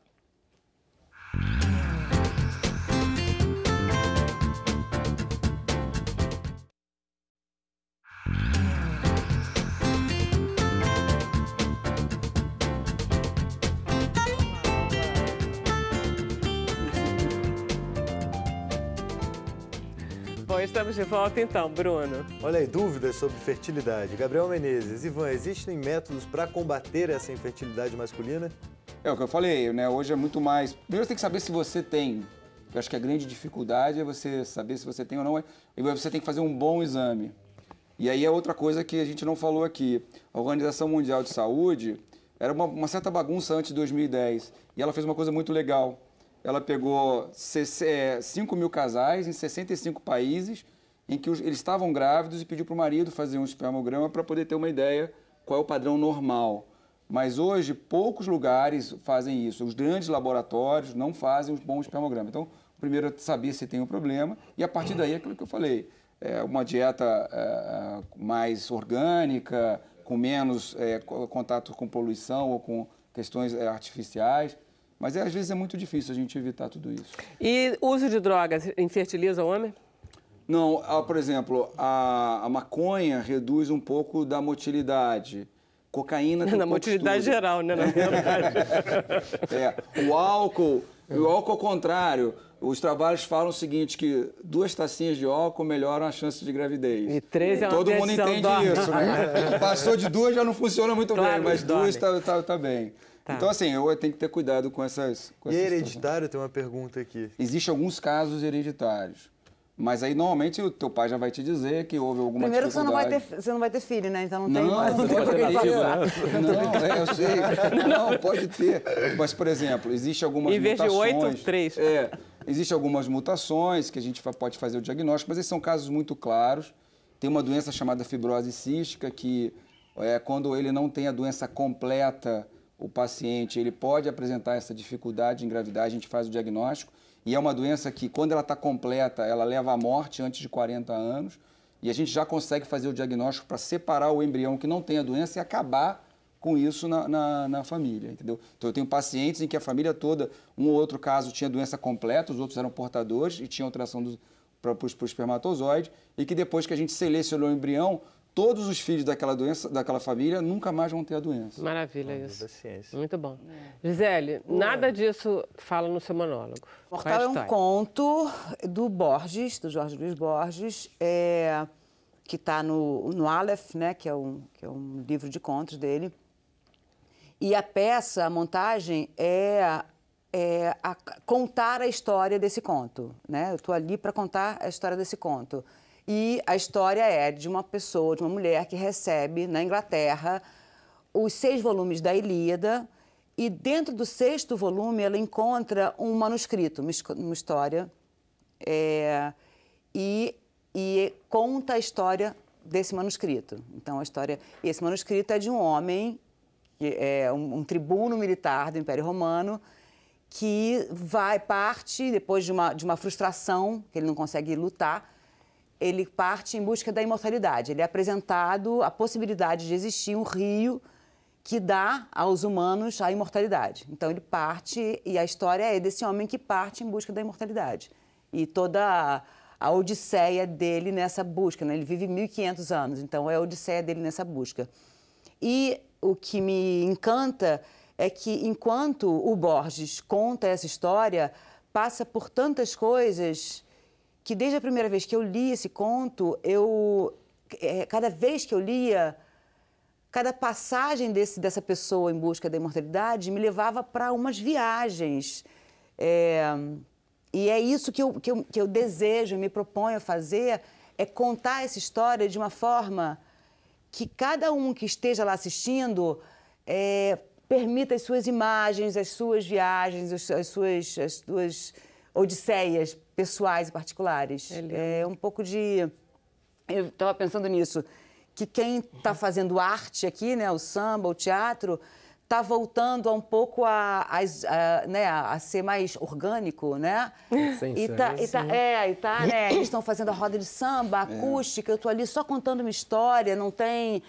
Bom, estamos de volta então, Bruno. Olha aí, dúvidas sobre fertilidade. Gabriel Menezes, Ivan, existem métodos para combater essa infertilidade masculina? É o que eu falei, né? Hoje é muito mais... Primeiro você tem que saber se você tem. Eu acho que a grande dificuldade é você saber se você tem ou não. E você tem que fazer um bom exame. E aí é outra coisa que a gente não falou aqui. A Organização Mundial de Saúde era uma certa bagunça antes de 2010. E ela fez uma coisa muito legal. Ela pegou 5 mil casais em 65 países em que eles estavam grávidos e pediu para o marido fazer um espermograma para poder ter uma ideia qual é o padrão normal. Mas hoje, poucos lugares fazem isso. Os grandes laboratórios não fazem um bom espermograma. Então, primeiro é saber se tem um problema e, a partir daí, é aquilo que eu falei. Uma dieta mais orgânica, com menos contato com poluição ou com questões artificiais. Mas às vezes é muito difícil a gente evitar tudo isso. E uso de drogas infertiliza o homem? Não, por exemplo, a maconha reduz um pouco da motilidade. Cocaína tem na motilidade estudo. Geral, né? Na verdade. O álcool ao contrário. Os trabalhos falam o seguinte, que 2 tacinhas de álcool melhoram a chance de gravidez. E 3 é uma Todo mundo entende dorme. isso, né? Passou de 2 já não funciona muito Claro, bem, mas 2 dorme. tá bem. Tá. Então, assim, eu tenho que ter cuidado com essas E é hereditário? Tem uma pergunta aqui. Existem alguns casos hereditários. Mas aí, normalmente, o teu pai já vai te dizer que houve alguma Primeiro que dificuldade. você não vai ter filho, né? Então não tem Não, mais. pode Não tem ter. passar. Não, eu sei. Não, pode ter. Mas, por exemplo, existem algumas Em vez mutações. de 8, 3. Existem algumas mutações que a gente pode fazer o diagnóstico, mas esses são casos muito claros. Tem uma doença chamada fibrose cística, que quando ele não tem a doença completa, o paciente ele pode apresentar essa dificuldade de engravidar, a gente faz o diagnóstico. E é uma doença que, quando ela está completa, ela leva à morte antes de 40 anos. E a gente já consegue fazer o diagnóstico para separar o embrião que não tem a doença e acabar com isso na família, entendeu? Então, eu tenho pacientes em que a família toda, um ou outro caso tinha doença completa, os outros eram portadores e tinham alteração para o espermatozoide, e que depois que a gente selecionou o embrião, todos os filhos daquela doença, daquela família, nunca mais vão ter a doença. Maravilha isso. Da ciência. Muito bom. Gisele, nada disso fala no seu monólogo. Mortal é um conto do Borges, do Jorge Luiz Borges, que está no Aleph, né, que é um livro de contos dele. E a peça, a montagem, contar a história desse conto, né? Eu estou ali para contar a história desse conto. E a história é de uma pessoa, de uma mulher que recebe, na Inglaterra, os 6 volumes da Ilíada, e dentro do 6º volume ela encontra um manuscrito, uma história, e conta a história desse manuscrito. Então, esse manuscrito é de um homem, que é um tribuno militar do Império Romano, que parte, depois de uma frustração, que ele não consegue lutar, ele parte em busca da imortalidade. Ele é apresentado a possibilidade de existir um rio que dá aos humanos a imortalidade. Então, ele parte, e a história é desse homem que parte em busca da imortalidade. E toda a odisseia dele nessa busca, né? Ele vive 1.500 anos, então é a odisseia dele nessa busca. E o que me encanta é que, enquanto o Borges conta essa história, passa por tantas coisas que desde a primeira vez que eu li esse conto, cada vez que eu lia, cada passagem dessa pessoa em busca da imortalidade me levava para umas viagens. E é isso que eu desejo, me proponho a fazer, é contar essa história de uma forma que cada um que esteja lá assistindo permita as suas imagens, as suas viagens, as suas odisseias pessoais e particulares. Um pouco de... Eu estava pensando nisso, que quem está fazendo arte aqui, né, o samba, o teatro, está voltando um pouco a ser mais orgânico, né? Eles estão fazendo a roda de samba, a acústica, eu estou ali só contando uma história, não tem...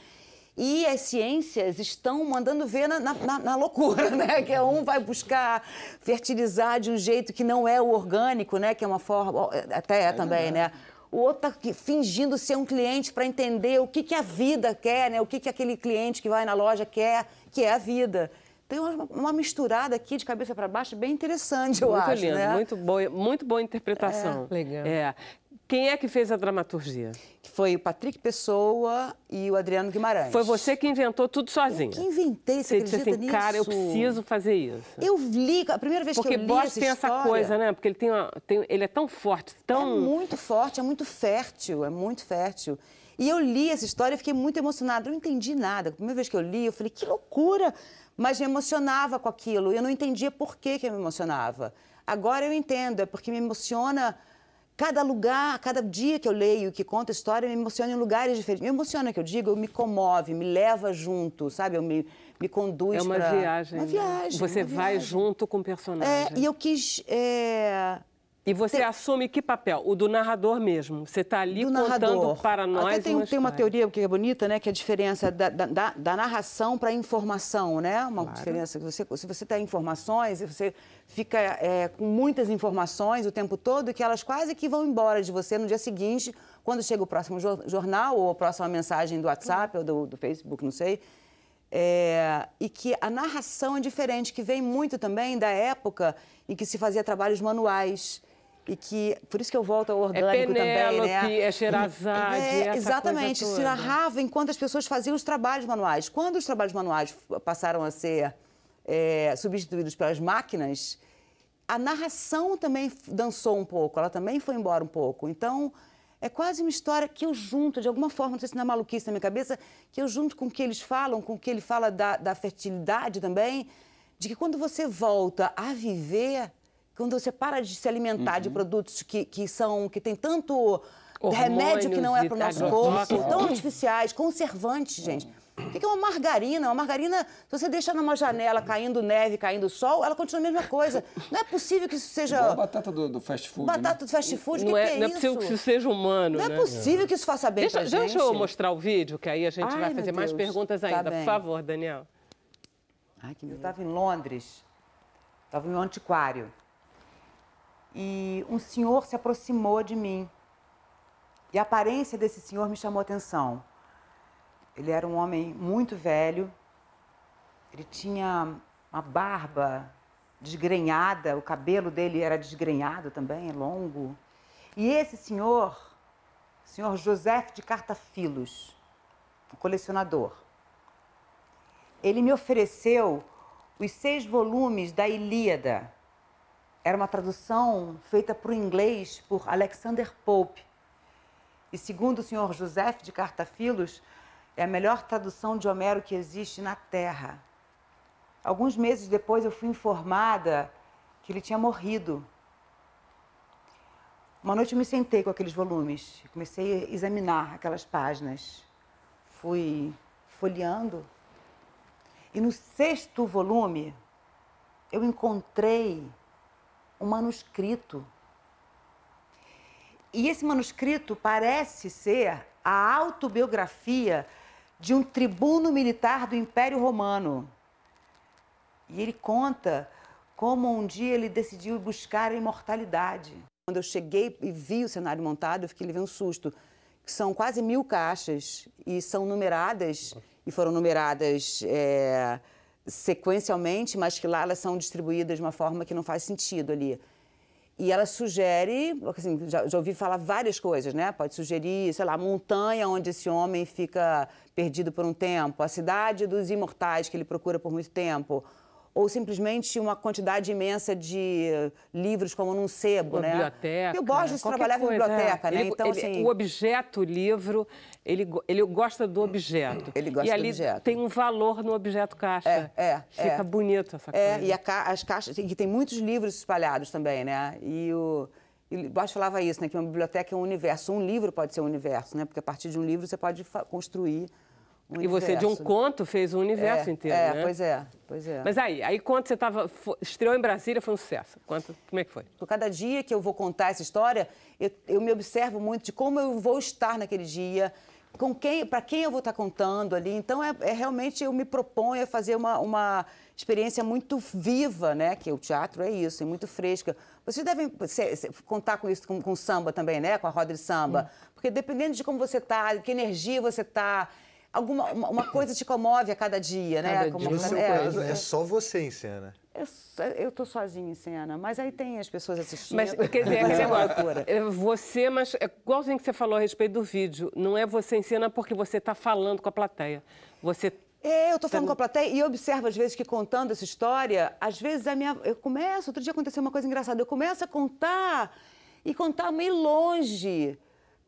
E as ciências estão mandando ver na loucura, né? Que um vai buscar fertilizar de um jeito que não é o orgânico, né? Que é uma forma... Até também, né? O outro está fingindo ser um cliente para entender o que a vida quer, né? O que aquele cliente que vai na loja quer, que é a vida. Tem uma misturada aqui de cabeça para baixo bem interessante, eu acho. Muito lindo, né? muito boa interpretação. Legal. Quem é que fez a dramaturgia? Foi o Patrick Pessoa e o Adriano Guimarães. Foi você que inventou tudo sozinha? Eu que inventei, você acredita disse assim, nisso? cara, eu preciso fazer isso. Eu li, a primeira vez que eu li Porque Bosch essa tem história... essa coisa, né? Porque ele é tão forte, tão... É muito forte, é muito fértil, é muito fértil. E eu li essa história e fiquei muito emocionada. Eu não entendi nada. A primeira vez que eu li, eu falei, que loucura! Mas me emocionava com aquilo. Eu não entendia por que eu me emocionava. Agora eu entendo, é porque me emociona... Cada lugar, cada dia que eu leio, que conta a história, me emociona em lugares diferentes. Me emociona, que eu digo, me comove, me leva junto, sabe? Me conduz para... É uma viagem. Uma viagem. Você vai junto com o personagem. E eu quis... E você assume que papel? O do narrador mesmo. Você está ali contando para nós. Até tem uma teoria que é bonita, né? Que é a diferença da narração para a informação, né? Uma diferença. Se você tem informações, você fica com muitas informações o tempo todo, que elas quase que vão embora de você no dia seguinte, quando chega o próximo jornal ou a próxima mensagem do WhatsApp ou do Facebook, não sei. E que a narração é diferente, que vem muito também da época em que se fazia trabalhos manuais. E que, por isso que eu volto ao orgânico também, né? É Sherazade, exatamente, se narrava enquanto as pessoas faziam os trabalhos manuais. Quando os trabalhos manuais passaram a ser substituídos pelas máquinas, a narração também dançou um pouco, ela também foi embora um pouco. Então, é quase uma história que eu junto, de alguma forma, não sei se não é maluquice na minha cabeça, que eu junto com o que eles falam, com o que ele fala da fertilidade também, de que quando você volta a viver... Quando você para de se alimentar de produtos que tem tanto remédio que não é para o nosso corpo, tão artificiais, conservantes, gente. O que é uma margarina? Uma margarina, se você deixar numa janela caindo neve, caindo sol, ela continua a mesma coisa. Não é possível que isso seja... Igual a batata do fast food. Batata do fast food, não é isso? Não é possível que isso seja humano, Não é possível que isso faça bem pra gente. Deixa eu mostrar o vídeo, que aí a gente vai fazer mais perguntas ainda. Tá bem. Por favor, Daniel. Eu estava em Londres, estava em um antiquário. E um senhor se aproximou de mim. E a aparência desse senhor me chamou a atenção. Ele era um homem muito velho, ele tinha uma barba desgrenhada, o cabelo dele era desgrenhado também, longo. E esse senhor, o senhor Joseph de Cartafilos, o colecionador, ele me ofereceu os 6 volumes da Ilíada. Era uma tradução feita para o inglês por Alexander Pope. E segundo o senhor Joseph de Cartafilos, é a melhor tradução de Homero que existe na Terra. Alguns meses depois eu fui informada que ele tinha morrido. Uma noite eu me sentei com aqueles volumes, comecei a examinar aquelas páginas. Fui folheando e no 6º volume eu encontrei um manuscrito. E esse manuscrito parece ser a autobiografia de um tribuno militar do Império Romano. E ele conta como um dia ele decidiu buscar a imortalidade. Quando eu cheguei e vi o cenário montado, eu fiquei levando um susto. Que são quase 1000 caixas e são numeradas, e foram numeradas sequencialmente, mas que lá elas são distribuídas de uma forma que não faz sentido ali. E ela sugere, assim, já ouvi falar várias coisas, né? Pode sugerir, sei lá, a montanha onde esse homem fica perdido por um tempo, a cidade dos imortais que ele procura por muito tempo, ou simplesmente uma quantidade imensa de livros como num sebo, né? Biblioteca. E o Borges trabalhava em biblioteca, né? Então, assim, o objeto, o livro, ele gosta do objeto. Ele gosta do objeto. E ali tem um valor no objeto caixa. Fica bonito essa coisa. E as caixas, e tem muitos livros espalhados também, né? E o Borges falava isso, né? Que uma biblioteca é um universo. Um livro pode ser um universo, né? Porque a partir de um livro você pode construir um e você, de um conto, fez um universo inteiro, né? Pois é. Mas aí quando você estreou em Brasília, foi um sucesso. Como é que foi? Cada dia que eu vou contar essa história, eu me observo muito de como eu vou estar naquele dia, para quem eu vou estar contando ali. Então, realmente, eu me proponho a fazer uma experiência muito viva, né? Que o teatro é isso, é muito fresca. Vocês devem contar com isso com samba também, né? Com a roda de samba. Porque dependendo de como você está, de que energia você está, uma coisa te comove a cada dia, né? E no seu caso, é só você em cena. Eu estou sozinha em cena, mas aí tem as pessoas assistindo. Mas, quer dizer, aquele negócio, você, mas é igualzinho que você falou a respeito do vídeo, não é você em cena porque você está falando com a plateia. Você... eu estou falando com a plateia e eu observo, às vezes, que contando essa história, às vezes outro dia aconteceu uma coisa engraçada, eu começo a contar e contar meio longe.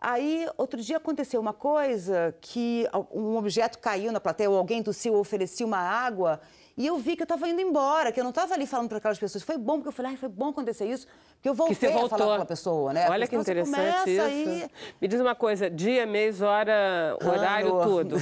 Aí, outro dia aconteceu uma coisa que um objeto caiu na plateia, ou alguém tossiu ou oferecia uma água, e eu vi que eu estava indo embora, que eu não estava ali falando para aquelas pessoas. Foi bom, porque eu falei, foi bom acontecer isso, porque eu voltei a falar com a pessoa, né? Olha que interessante isso. Me diz uma coisa, dia, mês, hora, horário, tudo.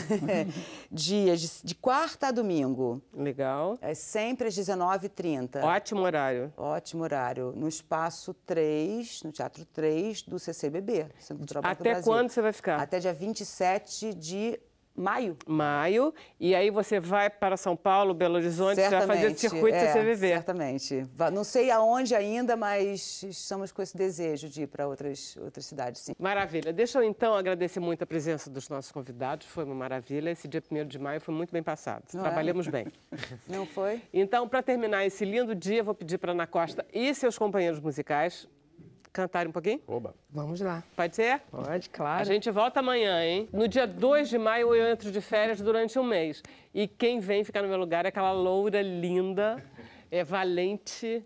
Dias de quarta a domingo. Legal. É sempre às 19h30. Ótimo horário. Ótimo horário. No Espaço 3, no Teatro 3 do CCBB, Centro Cultural do Brasil. Até quando você vai ficar? Até dia 27 de maio. Maio. E aí você vai para São Paulo, Belo Horizonte, você vai fazer o circuito CCBB. Certamente. Não sei aonde ainda, mas estamos com esse desejo de ir para outras cidades, sim. Maravilha. Deixa eu, então, agradecer muito a presença dos nossos convidados. Foi uma maravilha. Esse dia 1º de maio foi muito bem passado. Trabalhamos bem. Não foi? Então, para terminar esse lindo dia, vou pedir para Ana Costa e seus companheiros musicais cantarem um pouquinho? Oba. Vamos lá. Pode ser? Pode, claro. A gente volta amanhã, hein? No dia 2 de maio eu entro de férias durante um mês. E quem vem ficar no meu lugar é aquela loura linda, valente,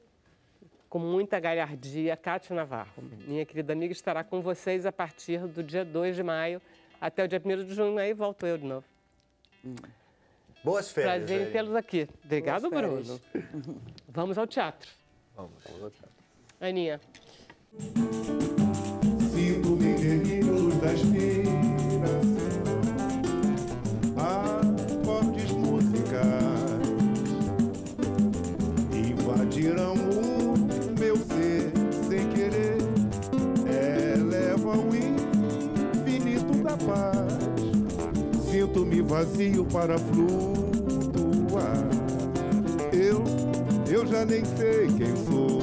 com muita galhardia, Cátia Navarro. Minha querida amiga estará com vocês a partir do dia 2 de maio até o dia 1º de junho. Aí volto eu de novo. Boas férias. Prazer em tê-los aqui. Obrigado, Bruno. Vamos ao teatro. Vamos ao teatro. Aninha. Sinto-me guerreiros da inspiração, acordes musicais invadirão o meu ser sem querer, elevam o infinito da paz. Sinto-me vazio para flutuar, eu já nem sei quem sou.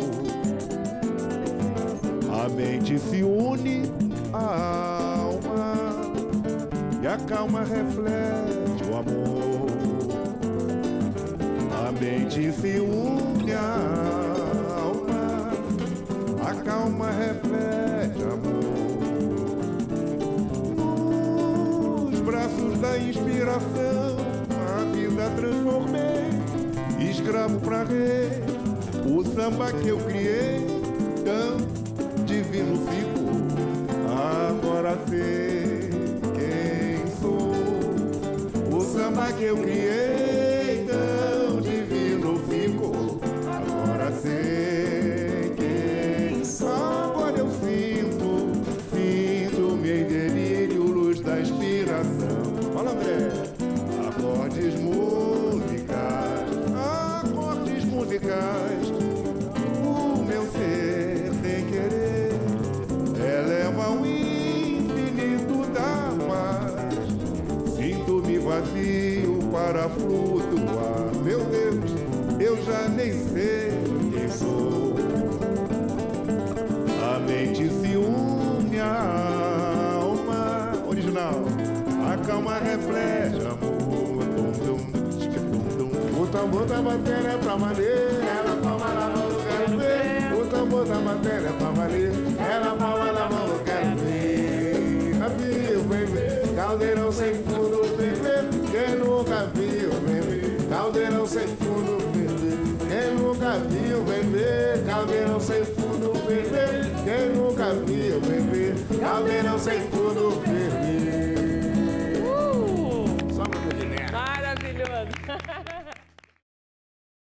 A mente se une à alma e a calma reflete o amor. A mente se une à alma, a calma reflete amor. Nos braços da inspiração, a vida transformei, escravo pra rei, o samba que eu criei, canto divino fico, agora sei quem sou. O samba que eu criei, tão divino fico, agora sei quem sou. Agora eu sinto-me em delírio, luz da inspiração. Fala, André. Acordes musicais, o meu ser sem querer eleva o infinito da paz. Sinto-me vazio para flutuar. Meu Deus, eu já nem sei quem sou. A mente se une à alma. Original. A calma reflete amor. O tambor tá batendo é pra maneira. Ela toma na mão do quero ver. O tambor outra matéria pra valer. É na palma da mão, eu quero ver. Navio, bebê, caldeirão sem fundo, bebê. Quem nunca viu, bebê, caldeirão sem fundo, bebê. Quem nunca viu, bebê, caldeirão sem fundo, bebê. Quem nunca viu, bebê, caldeirão sem fundo.